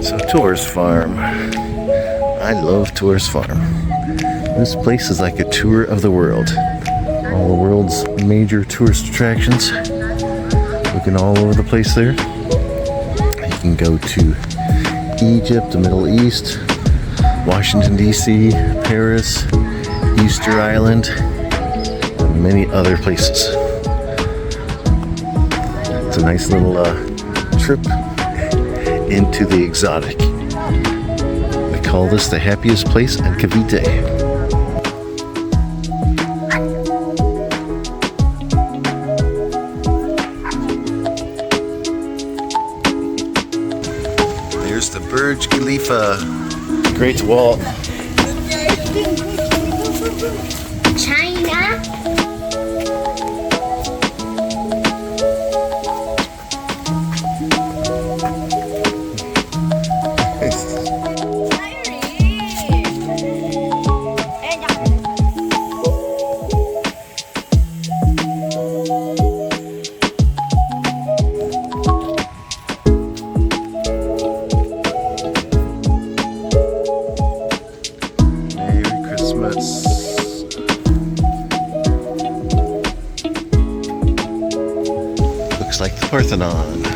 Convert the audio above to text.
So Torres Farm. I love Torres Farm. This place is like a tour of the world. All the world's major tourist attractions. Looking all over the place there. You can go to Egypt, the Middle East, Washington DC, Paris, Easter Island, and many other places. It's a nice little trip into the exotic. They call this the happiest place in CAVITE. There's the Burj Khalifa, Great Wall. China. Looks like the Parthenon.